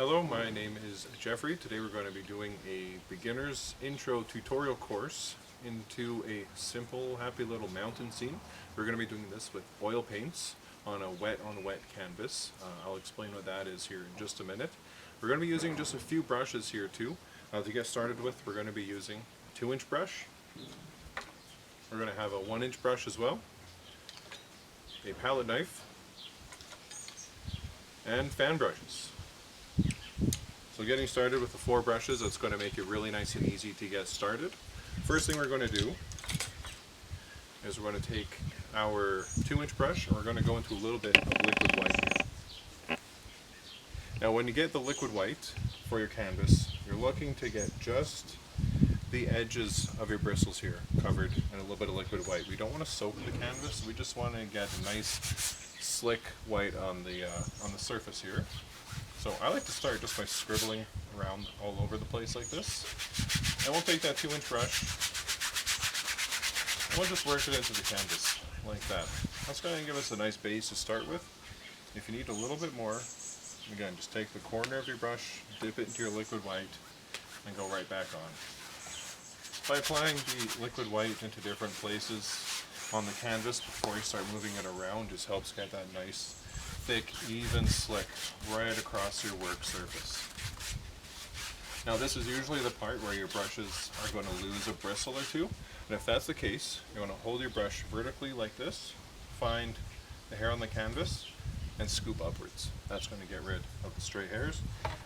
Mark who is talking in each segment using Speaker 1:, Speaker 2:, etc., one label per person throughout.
Speaker 1: Hello, my name is Jeffrey. Today we're going to be doing a beginner's intro tutorial course into a simple, happy little mountain scene. We're going to be doing this with oil paints on a wet canvas. I'll explain what that is here in just a minute. We're going to be using just a few brushes here too. To get started with, we're going to be using a 2-inch brush. We're going to have a 1-inch brush as well, a palette knife, and fan brushes. So getting started with the 4 brushes, that's going to make it really nice and easy to get started. First thing we're going to do is we're going to take our 2-inch brush and we're going to go into a little bit of liquid white here. Now when you get the liquid white for your canvas, you're looking to get just the edges of your bristles here covered in a little bit of liquid white. We don't want to soak the canvas, we just want to get a nice slick white on the surface here. So I like to start just by scribbling around all over the place like this. And we'll take that 2-inch brush and we'll just work it into the canvas like that. That's going to give us a nice base to start with. If you need a little bit more, again, just take the corner of your brush, dip it into your liquid white, and go right back on. By applying the liquid white into different places on the canvas before you start moving it around just helps get that nice thick, even slick right across your work surface. Now this is usually the part where your brushes are going to lose a bristle or two, and if that's the case, you want to hold your brush vertically like this, find the hair on the canvas, and scoop upwards. That's going to get rid of the stray hairs,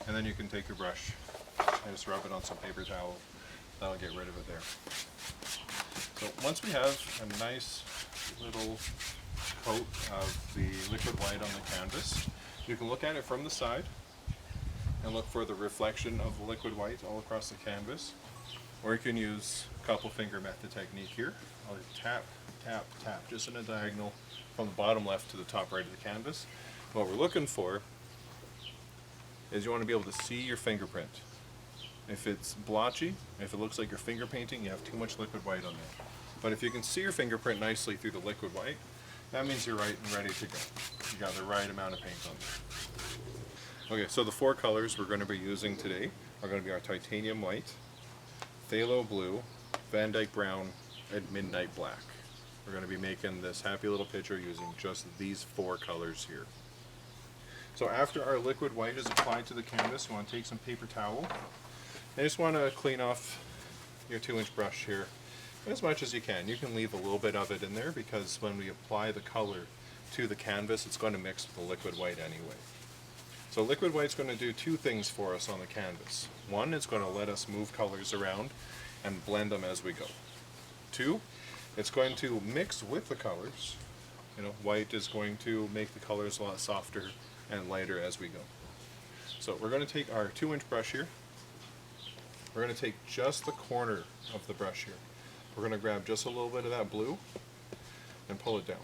Speaker 1: and then you can take your brush and just rub it on some paper towel. That'll get rid of it there. So once we have a nice little coat of the liquid white on the canvas, you can look at it from the side and look for the reflection of the liquid white all across the canvas, or you can use couple finger method technique here. I'll tap, tap, tap, just in a diagonal from the bottom left to the top right of the canvas. What we're looking for is you want to be able to see your fingerprint. If it's blotchy, if it looks like you're finger painting, you have too much liquid white on there. But if you can see your fingerprint nicely through the liquid white, that means you're right and ready to go. You got the right amount of paint on there. Okay, so the 4 colors we're going to be using today are going to be our titanium white, phthalo blue, Van Dyke brown, and midnight black. We're going to be making this happy little picture using just these 4 colors here. So after our liquid white is applied to the canvas, you want to take some paper towel. I just want to clean off your 2-inch brush here as much as you can. You can leave a little bit of it in there because when we apply the color to the canvas, it's going to mix with the liquid white anyway. So liquid white's going to do 2 things for us on the canvas. 1, it's going to let us move colors around and blend them as we go. 2, it's going to mix with the colors. White is going to make the colors a lot softer and lighter as we go. So we're going to take our 2-inch brush here. We're going to take just the corner of the brush here. We're going to grab just a little bit of that blue and pull it down.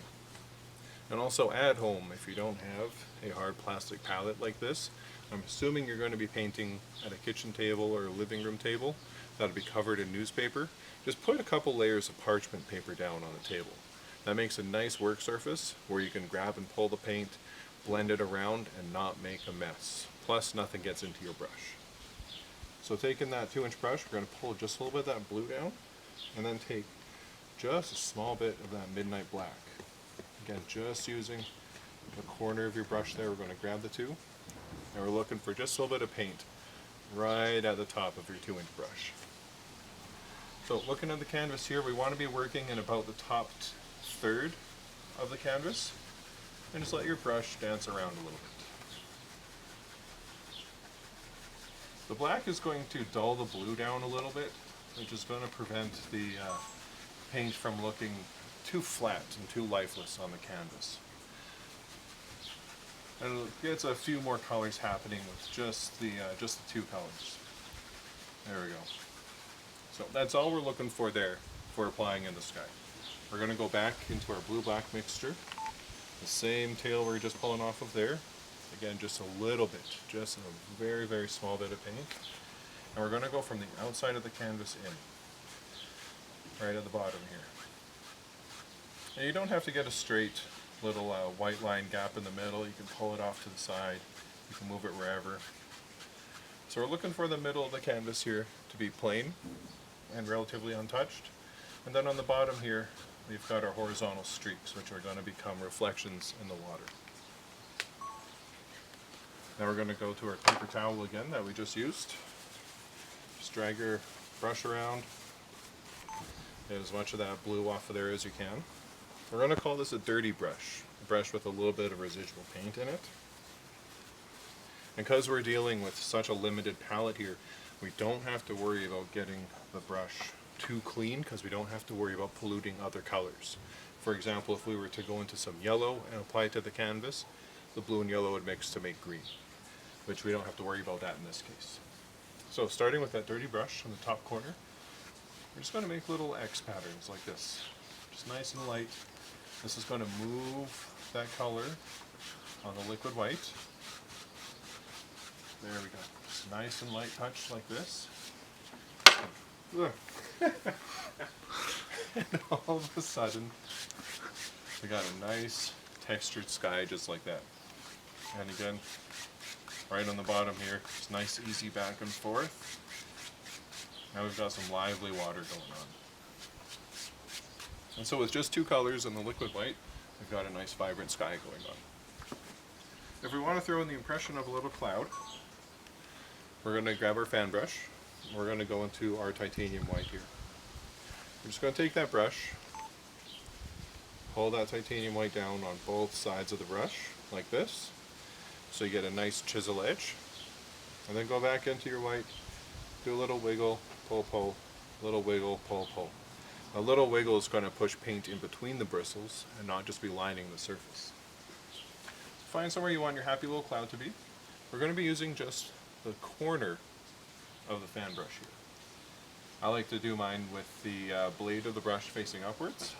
Speaker 1: And also at home, if you don't have a hard plastic palette like this, I'm assuming you're going to be painting at a kitchen table or a living room table that'll be covered in newspaper. Just put a couple layers of parchment paper down on the table. That makes a nice work surface where you can grab and pull the paint, blend it around, and not make a mess. Plus, nothing gets into your brush. So taking that 2-inch brush, we're going to pull just a little bit of that blue down, and then take just a small bit of that midnight black. Again, just using the corner of your brush there, we're going to grab the 2, and we're looking for just a little bit of paint right at the top of your 2-inch brush. So looking at the canvas here, we want to be working in about the top third of the canvas, and just let your brush dance around a little bit. The black is going to dull the blue down a little bit, which is going to prevent the paint from looking too flat and too lifeless on the canvas. And it gets a few more colors happening with just the 2 colors. There we go. So that's all we're looking for there for applying in the sky. We're going to go back into our blue-black mixture. The same tail we're just pulling off of there. Again, just a little bit, just a very, very small bit of paint. And we're going to go from the outside of the canvas in, right at the bottom here. And you don't have to get a straight little white line gap in the middle. You can pull it off to the side. You can move it wherever. So we're looking for the middle of the canvas here to be plain and relatively untouched. And then on the bottom here, we've got our horizontal streaks, which are going to become reflections in the water. Now we're going to go to our paper towel again that we just used. Just drag your brush around, get as much of that blue off of there as you can. We're going to call this a dirty brush, a brush with a little bit of residual paint in it. And because we're dealing with such a limited palette here, we don't have to worry about getting the brush too clean, because we don't have to worry about polluting other colors. For example, if we were to go into some yellow and apply it to the canvas, the blue and yellow would mix to make green, which we don't have to worry about that in this case. So starting with that dirty brush on the top corner, we're just going to make little X patterns like this. Just nice and light. This is going to move that color on the liquid white. There we go. Just nice and light touch like this. And all of a sudden, we got a nice textured sky just like that. And again, right on the bottom here, it's nice, easy back and forth. Now we've got some lively water going on. And so with just two colors and the liquid white, we've got a nice vibrant sky going on. If we want to throw in the impression of a little cloud, we're going to grab our fan brush. We're going to go into our titanium white here. We're just going to take that brush, pull that titanium white down on both sides of the brush, like this, so you get a nice chisel edge. And then go back into your white, do a little wiggle, pull, pull, little wiggle, pull, pull. A little wiggle is going to push paint in between the bristles and not just be lining the surface. Find somewhere you want your happy little cloud to be. We're going to be using just the corner of the fan brush here. I like to do mine with the blade of the brush facing upwards.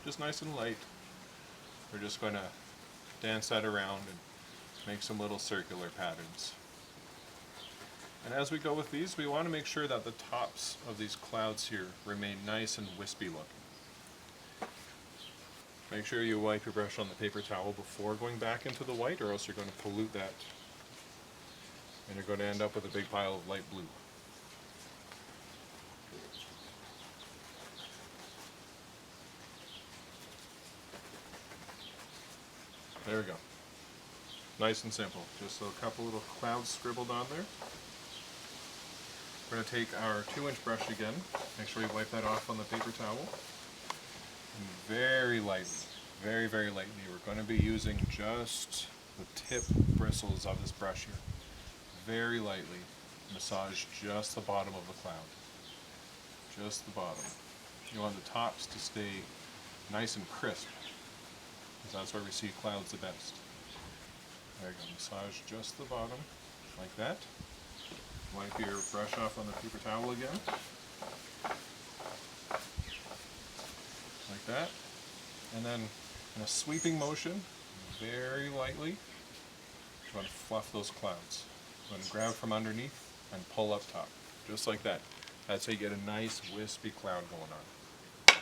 Speaker 1: Just nice and light. We're just going to dance that around and make some little circular patterns. And as we go with these, we want to make sure that the tops of these clouds here remain nice and wispy looking. Make sure you wipe your brush on the paper towel before going back into the white, or else you're going to pollute that. And you're going to end up with a big pile of light blue. There we go. Nice and simple. Just a couple little clouds scribbled on there. We're going to take our 2-inch brush again. Make sure you wipe that off on the paper towel. And very lightly, very, very lightly, we're going to be using just the tip bristles of this brush here. Very lightly massage just the bottom of the cloud. Just the bottom. You want the tops to stay nice and crisp, because that's where we see clouds the best. There you go. Massage just the bottom, like that. Wipe your brush off on the paper towel again. Like that. And then in a sweeping motion, very lightly, you want to fluff those clouds. You want to grab from underneath and pull up top, just like that. That's how you get a nice wispy cloud going on.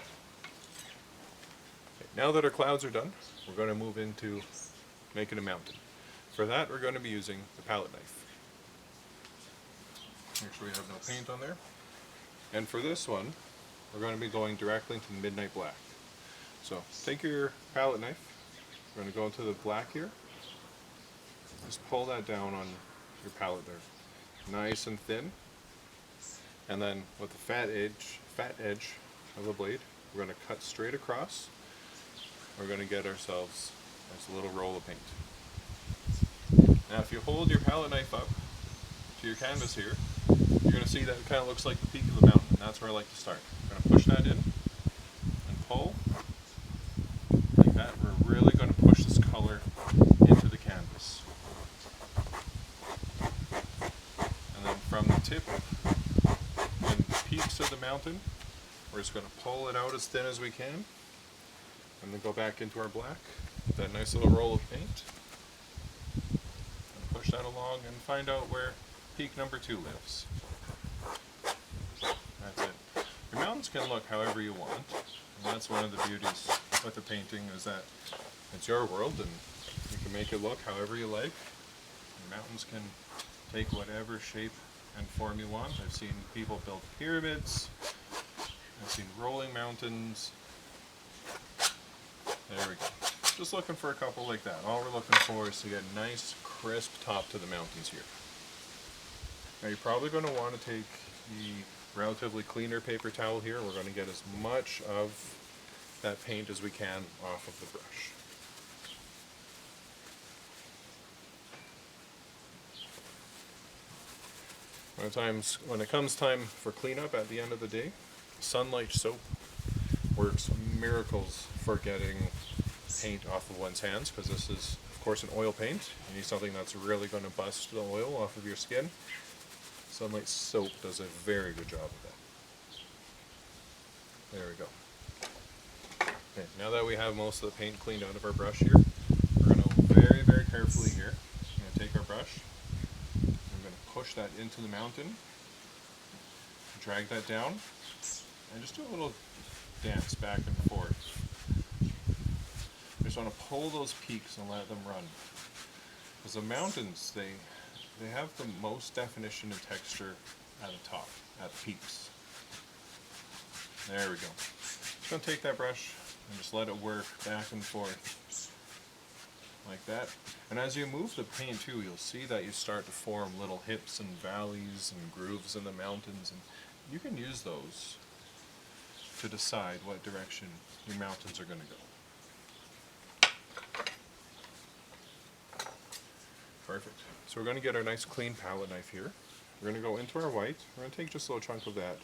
Speaker 1: Okay, now that our clouds are done, we're going to move into making a mountain. For that, we're going to be using the palette knife. Make sure we have no paint on there. And for this one, we're going to be going directly into the midnight black. So take your palette knife, we're going to go into the black here. Just pull that down on your palette there, nice and thin. And then with the fat edge of the blade, we're going to cut straight across. We're going to get ourselves a little roll of paint. Now if you hold your palette knife up to your canvas here, you're going to see that it kind of looks like the peak of the mountain, and that's where I like to start. I'm going to push that in and pull like that. We're really going to push this color into the canvas. And then from the tip and the peaks of the mountain, we're just going to pull it out as thin as we can, and then go back into our black with that nice little roll of paint. And push that along and find out where peak number 2 lives. That's it. Your mountains can look however you want, and that's one of the beauties with the painting, is that it's your world and you can make it look however you like. Your mountains can take whatever shape and form you want. I've seen people build pyramids. I've seen rolling mountains. There we go. Just looking for a couple like that. All we're looking for is to get a nice, crisp top to the mountains here. Now you're probably going to want to take the relatively cleaner paper towel here. We're going to get as much of that paint as we can off of the brush. When it comes time for cleanup at the end of the day, Sunlight soap works miracles for getting paint off of one's hands, because this is, of course, an oil paint. You need something that's really going to bust the oil off of your skin. Sunlight soap does a very good job of that. There we go. Okay, now that we have most of the paint cleaned out of our brush here, we're going to very, very carefully here, we're going to take our brush, we're going to push that into the mountain, drag that down, and just do a little dance back and forth. You just want to pull those peaks and let them run. Because the mountains, they have the most definition and texture at the top, at the peaks. There we go. Just going to take that brush and just let it work back and forth. Like that. And as you move the paint too, you'll see that you start to form little hips and valleys and grooves in the mountains, and you can use those to decide what direction your mountains are going to go. Perfect. So we're going to get our nice clean palette knife here. We're going to go into our white. We're going to take just a little chunk of that,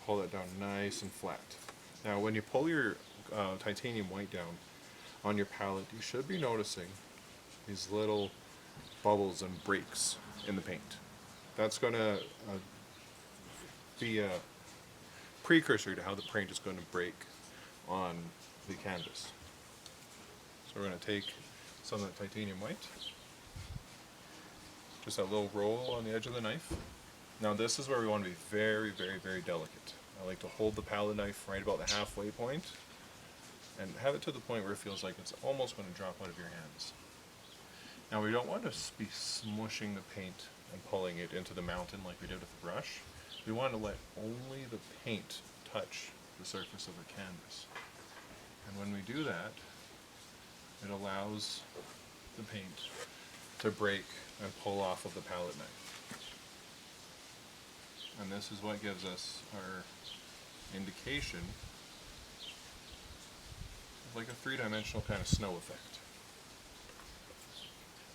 Speaker 1: pull it down nice and flat. Now when you pull your titanium white down on your palette, you should be noticing these little bubbles and breaks in the paint. That's going to be a precursor to how the paint is going to break on the canvas. So we're going to take some of that titanium white, just a little roll on the edge of the knife. Now this is where we want to be very, very, very delicate. I like to hold the palette knife right about the halfway point and have it to the point where it feels like it's almost going to drop out of your hands. Now we don't want to be smushing the paint and pulling it into the mountain like we did with the brush. We want to let only the paint touch the surface of the canvas. And when we do that, it allows the paint to break and pull off of the palette knife. And this is what gives us our indication of like a three-dimensional kind of snow effect.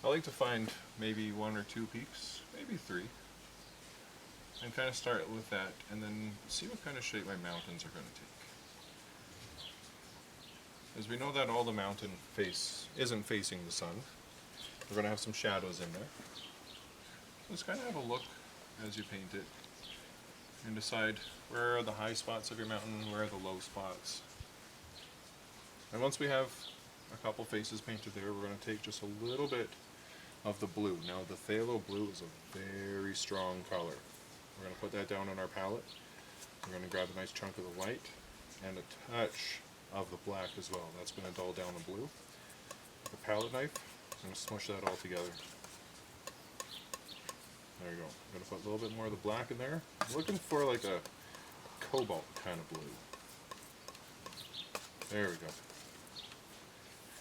Speaker 1: I like to find maybe one or two peaks, maybe three, and kind of start with that, and then see what kind of shape my mountains are going to take. As we know that all the mountain face isn't facing the sun, we're going to have some shadows in there. Just kind of have a look as you paint it, and decide where are the high spots of your mountain, where are the low spots. And once we have a couple faces painted there, we're going to take just a little bit of the blue. Now the phthalo blue is a very strong color. We're going to put that down on our palette. We're going to grab a nice chunk of the white and a touch of the black as well. That's going to dull down the blue. With the palette knife, I'm going to smush that all together. There you go. I'm going to put a little bit more of the black in there. I'm looking for like a cobalt kind of blue. There we go.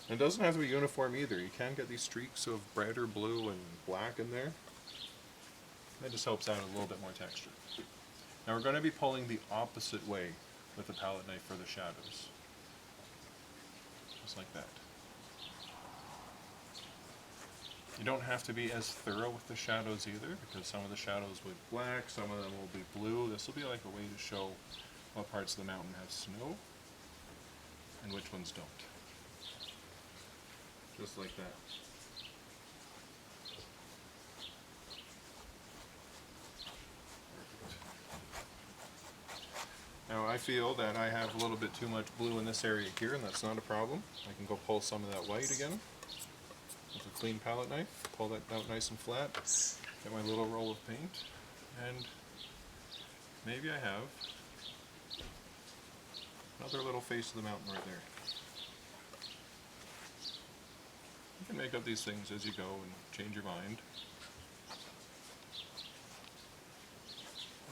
Speaker 1: And it doesn't have to be uniform either. You can get these streaks of brighter blue and black in there. That just helps add a little bit more texture. Now we're going to be pulling the opposite way with the palette knife for the shadows. Just like that. You don't have to be as thorough with the shadows either, because some of the shadows will be black, some of them will be blue. This will be like a way to show what parts of the mountain have snow and which ones don't. Just like that. Now I feel that I have a little bit too much blue in this area here, and that's not a problem. I can go pull some of that white again with a clean palette knife, pull that out nice and flat, get my little roll of paint, and maybe I have another little face of the mountain right there. You can make up these things as you go and change your mind.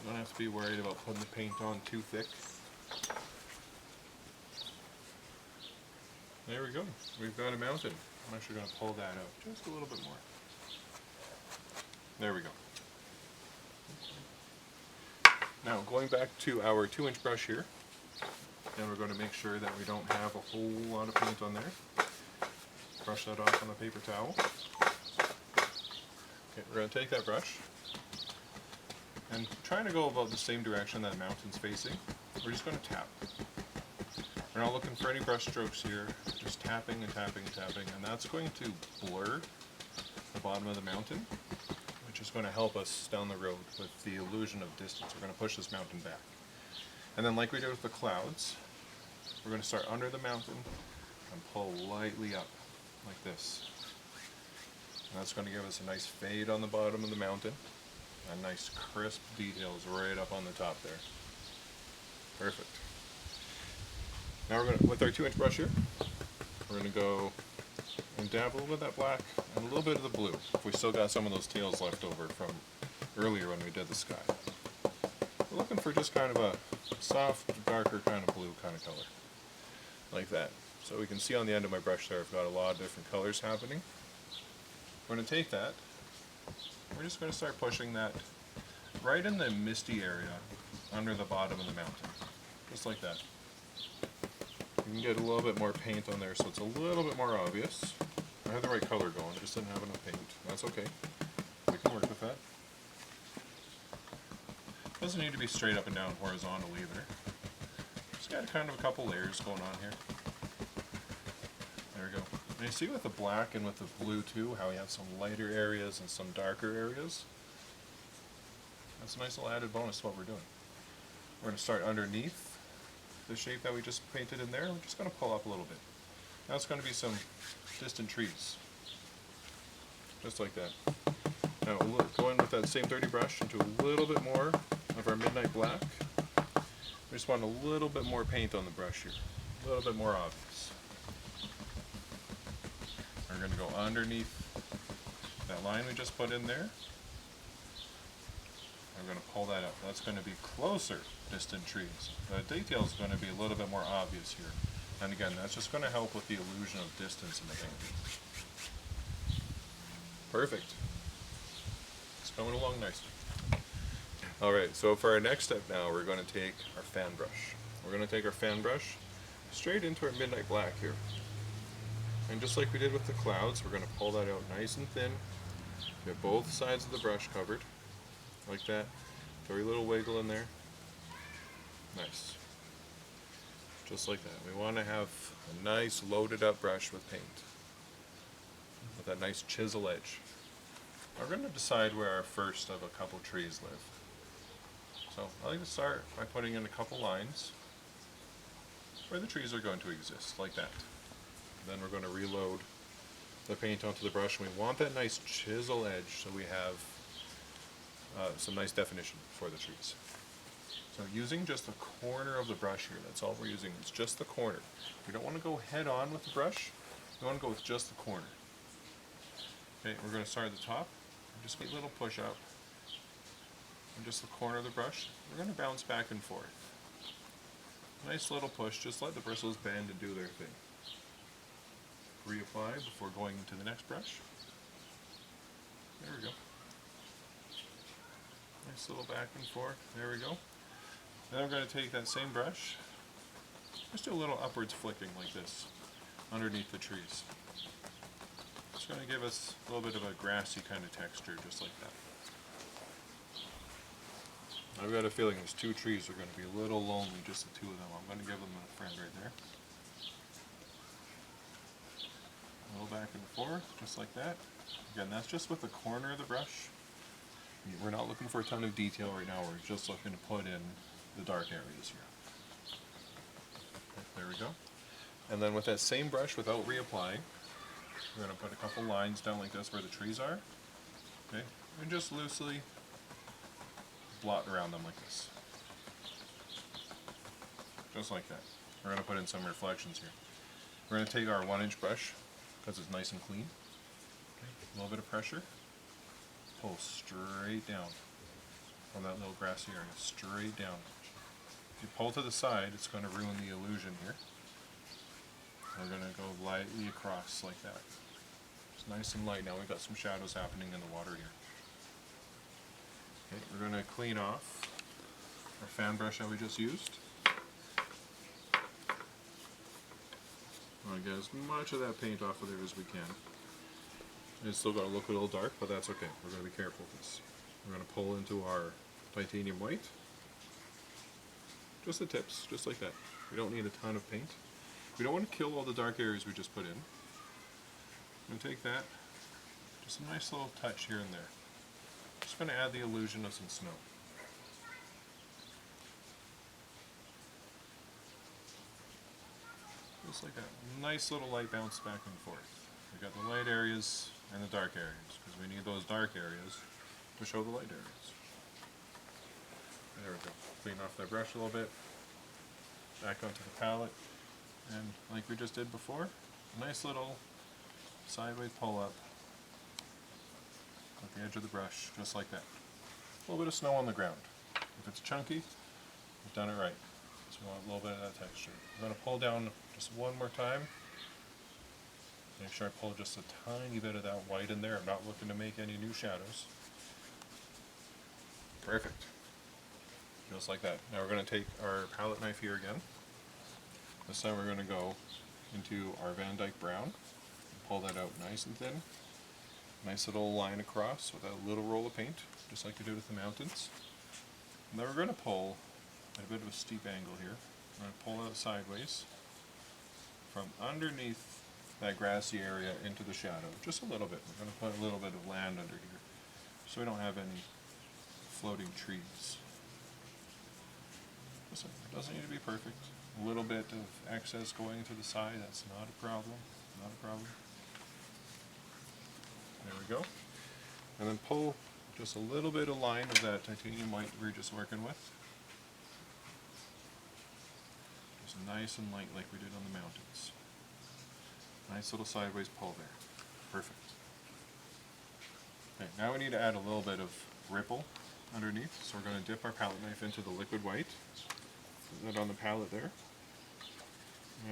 Speaker 1: You don't have to be worried about putting the paint on too thick. There we go. We've got a mountain. I'm actually going to pull that out just a little bit more. There we go. Now going back to our 2-inch brush here, and we're going to make sure that we don't have a whole lot of paint on there. Brush that off on a paper towel. Okay, we're going to take that brush and trying to go about the same direction that the mountain's facing. We're just going to tap. We're not looking for any brush strokes here, just tapping and tapping and tapping, and that's going to blur the bottom of the mountain, which is going to help us down the road with the illusion of distance. We're going to push this mountain back. And then like we did with the clouds, we're going to start under the mountain and pull lightly up like this. And that's going to give us a nice fade on the bottom of the mountain and nice crisp details right up on the top there. Perfect. Now we're going to, with our 2-inch brush here, we're going to go and dab a little bit of that black and a little bit of the blue. If we still got some of those tails left over from earlier when we did the sky. We're looking for just kind of a soft, darker kind of blue kind of color. Like that. So we can see on the end of my brush there I've got a lot of different colors happening. We're going to take that, we're just going to start pushing that right in the misty area under the bottom of the mountain. Just like that. You can get a little bit more paint on there so it's a little bit more obvious. I had the right color going, just didn't have enough paint. That's okay. We can work with that. Doesn't need to be straight up and down horizontal either. Just got kind of a couple layers going on here. There we go. And you see with the black and with the blue too, how we have some lighter areas and some darker areas. That's a nice little added bonus to what we're doing. We're going to start underneath the shape that we just painted in there. We're just going to pull up a little bit. Now it's going to be some distant trees. Just like that. Now go in with that same dirty brush into a little bit more of our midnight black. We just want a little bit more paint on the brush here. A little bit more obvious. We're going to go underneath that line we just put in there. We're going to pull that up. That's going to be closer distant trees. The detail is going to be a little bit more obvious here. And again, that's just going to help with the illusion of distance in the painting. Perfect. It's coming along nicely. Alright, so for our next step now, we're going to take our fan brush. We're going to take our fan brush straight into our midnight black here. And just like we did with the clouds, we're going to pull that out nice and thin. Get both sides of the brush covered. Like that. Throw a little wiggle in there. Nice. Just like that. We want to have a nice loaded up brush with paint. With that nice chisel edge. We're going to decide where our first of a couple trees live. So I like to start by putting in a couple lines where the trees are going to exist, like that. Then we're going to reload the paint onto the brush, and we want that nice chisel edge so we have some nice definition for the trees. So using just the corner of the brush here, that's all we're using, it's just the corner. We don't want to go head on with the brush, we want to go with just the corner. Okay, we're going to start at the top, just get a little push up, and just the corner of the brush. We're going to bounce back and forth. Nice little push, just let the bristles bend and do their thing. Reapply before going into the next brush. There we go. Nice little back and forth. There we go. Then I'm going to take that same brush, just do a little upwards flicking like this underneath the trees. It's going to give us a little bit of a grassy kind of texture, just like that. I've got a feeling these two trees are going to be a little lonely, just the two of them. I'm going to give them a friend right there. A little back and forth, just like that. Again, that's just with the corner of the brush. We're not looking for a ton of detail right now, we're just looking to put in the dark areas here. Okay, there we go. And then with that same brush, without reapplying, we're going to put a couple lines down like this where the trees are. Okay, and just loosely blot around them like this. Just like that. We're going to put in some reflections here. We're going to take our 1-inch brush, because it's nice and clean. Okay. A little bit of pressure. Pull straight down from that little grassy area, straight down. If you pull to the side, it's going to ruin the illusion here. We're going to go lightly across like that. It's nice and light. Now we've got some shadows happening in the water here. Okay, we're going to clean off our fan brush that we just used. I want to get as much of that paint off of there as we can. It's still going to look a little dark, but that's okay. We're going to be careful with this. We're going to pull into our titanium white. Just the tips, just like that. We don't need a ton of paint. We don't want to kill all the dark areas we just put in. I'm going to take that, just a nice little touch here and there. Just going to add the illusion of some snow. Just like that. Nice little light bounce back and forth. We've got the light areas and the dark areas, because we need those dark areas to show the light areas. There we go. Clean off that brush a little bit. Back onto the palette. And like we just did before, a nice little sideways pull up at the edge of the brush, just like that. A little bit of snow on the ground. If it's chunky, we've done it right. So we want a little bit of that texture. I'm going to pull down just one more time. Make sure I pull just a tiny bit of that white in there. I'm not looking to make any new shadows. Perfect. Just like that. Now we're going to take our palette knife here again. This time we're going to go into our Van Dyke brown. Pull that out nice and thin. Nice little line across with a little roll of paint, just like you did with the mountains. And then we're going to pull at a bit of a steep angle here. We're going to pull out sideways from underneath that grassy area into the shadow, just a little bit. We're going to put a little bit of land under here, so we don't have any floating trees. Listen, it doesn't need to be perfect. A little bit of excess going to the side, that's not a problem. Not a problem. There we go. And then pull just a little bit of line of that titanium white we were just working with. Just nice and light like we did on the mountains. Nice little sideways pull there. Perfect. Okay, now we need to add a little bit of ripple underneath. So we're going to dip our palette knife into the liquid white. Put that on the palette there.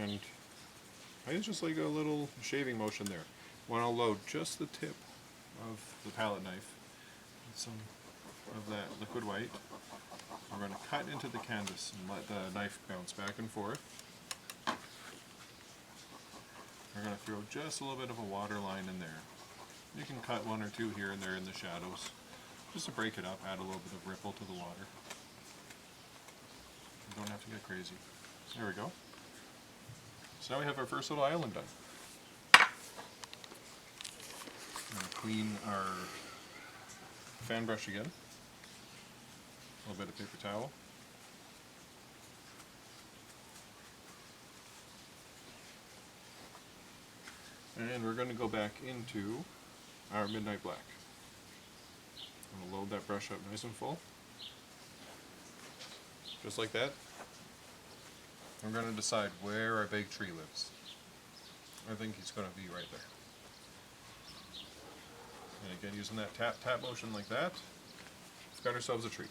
Speaker 1: And I use just like a little shaving motion there. Want to load just the tip of the palette knife with some of that liquid white. We're going to cut into the canvas and let the knife bounce back and forth. We're going to throw just a little bit of a water line in there. You can cut one or two here and there in the shadows, just to break it up, add a little bit of ripple to the water. You don't have to get crazy. There we go. So now we have our first little island done. I'm going to clean our fan brush again. A little bit of paper towel. And we're going to go back into our midnight black. I'm going to load that brush up nice and full. Just like that. We're going to decide where our big tree lives. I think he's going to be right there. And again, using that tap motion like that, we've got ourselves a tree.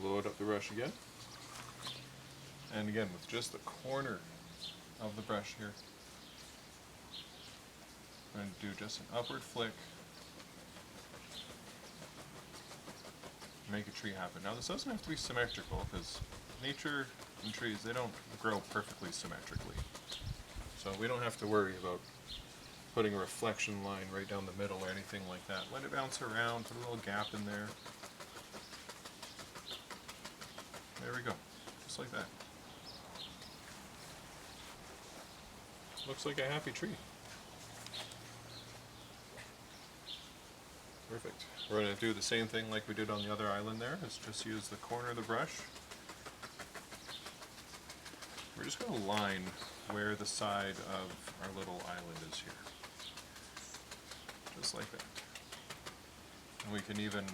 Speaker 1: Load up the brush again. And again, with just the corner of the brush here, I'm going to do just an upward flick. Make a tree happen. Now this doesn't have to be symmetrical, because nature and trees, they don't grow perfectly symmetrically. So we don't have to worry about putting a reflection line right down the middle or anything like that. Let it bounce around, put a little gap in there. There we go, just like that. Looks like a happy tree. Perfect. We're going to do the same thing like we did on the other island there. Is just use the corner of the brush. We're just going to line where the side of our little island is here. Just like that. And we can even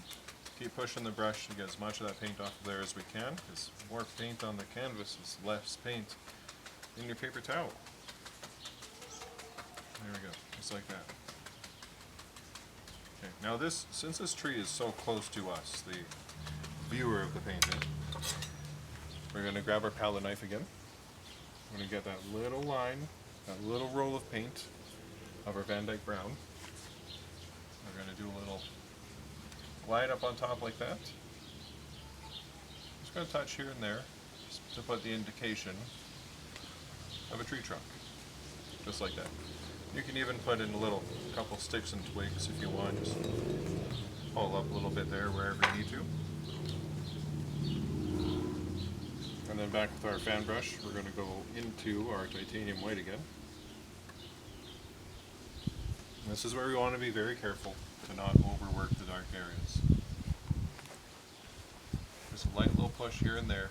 Speaker 1: keep pushing the brush to get as much of that paint off of there as we can, because more paint on the canvas is less paint in your paper towel. There we go. just like that. Okay, now this, since this tree is so close to us, the viewer of the painting, we're going to grab our palette knife again. We're going to get that little line, that little roll of paint of our Van Dyke brown. We're going to do a little line up on top like that. Just going to touch here and there to put the indication of a tree trunk, just like that. You can even put in a little couple sticks and twigs if you want, just pull up a little bit there wherever you need to. And then back with our fan brush, we're going to go into our titanium white again. And this is where we want to be very careful to not overwork the dark areas. Just a light little push here and there.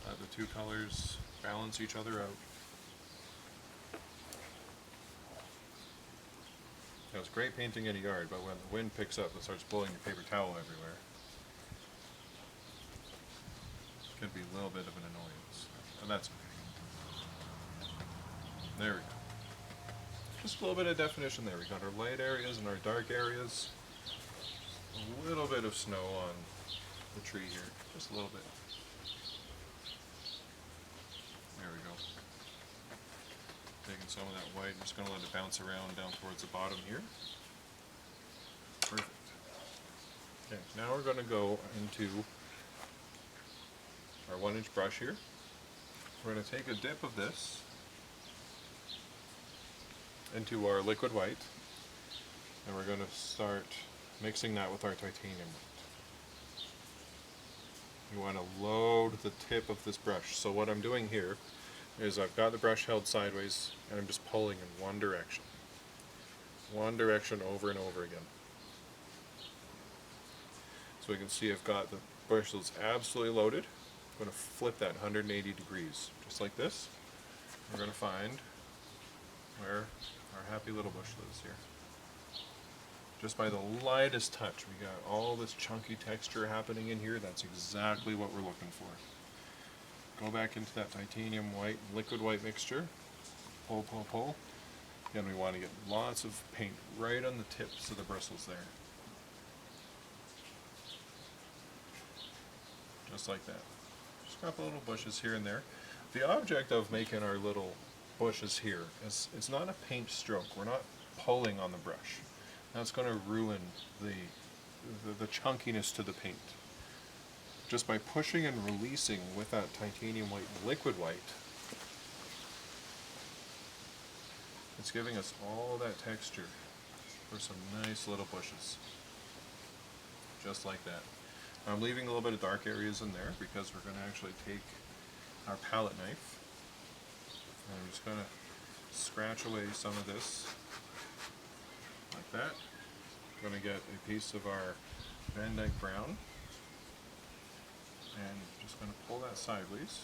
Speaker 1: Let the two colors balance each other out. Now, it's great painting in a yard, but when the wind picks up, it starts blowing your paper towel everywhere. It could be a little bit of an annoyance, and that's okay. There we go. Just a little bit of definition there. We got our light areas and our dark areas. A little bit of snow on the tree here, just a little bit. There we go. Taking some of that white, I'm just going to let it bounce around down towards the bottom here. Perfect. Okay, now we're going to go into our 1-inch brush here. We're going to take a dip of this into our liquid white, and we're going to start mixing that with our titanium white. You want to load the tip of this brush. So what I'm doing here is I've got the brush held sideways and I'm just pulling in one direction. One direction over and over again. So we can see I've got the bristles absolutely loaded. I'm going to flip that 180 degrees, just like this. We're going to find where our happy little bush lives here. Just by the lightest touch, we got all this chunky texture happening in here. That's exactly what we're looking for. Go back into that titanium white, liquid white mixture. Pull, pull, pull. Again, we want to get lots of paint right on the tips of the bristles there. Just like that. Just a couple little bushes here and there. The object of making our little bushes here is it's not a paint stroke. We're not pulling on the brush. That's going to ruin the chunkiness to the paint. Just by pushing and releasing with that titanium white and liquid white, it's giving us all that texture for some nice little bushes. Just like that. I'm leaving a little bit of dark areas in there because we're going to actually take our palette knife and I'm just going to scratch away some of this like that. We're going to get a piece of our Van Dyke brown and just going to pull that sideways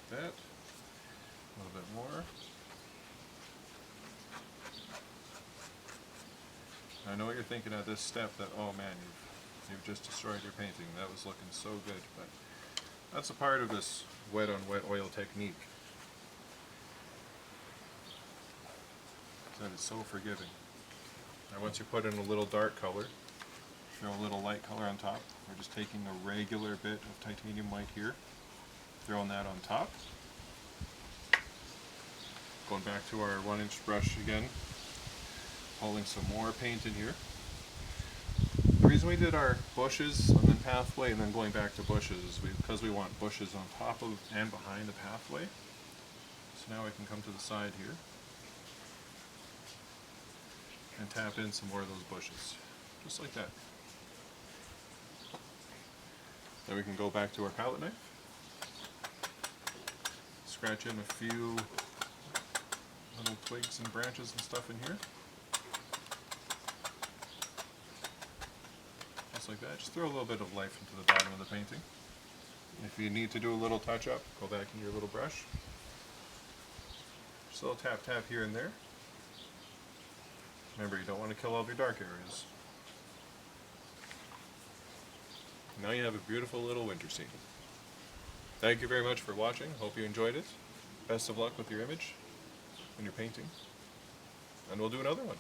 Speaker 1: like that. A little bit more. I know what you're thinking at this step, that oh man, you've just destroyed your painting. That was looking so good, but that's a part of this wet on wet oil technique. That is so forgiving. Now once you put in a little dark color, throw a little light color on top. We're just taking a regular bit of titanium white here, throwing that on top. Going back to our 1-inch brush again, pulling some more paint in here. The reason we did our bushes and then pathway and then going back to bushes is because we want bushes on top of and behind the pathway. So now we can come to the side here and tap in some more of those bushes, just like that. Then we can go back to our palette knife, scratch in a few little twigs and branches and stuff in here. Just like that. Just throw a little bit of life into the bottom of the painting. If you need to do a little touch up, go back into your little brush. Just a little tap tap here and there. Remember, you don't want to kill all of your dark areas. Now you have a beautiful little winter scene. Thank you very much for watching. Hope you enjoyed it. best of luck with your image when you're painting, and we'll do another one.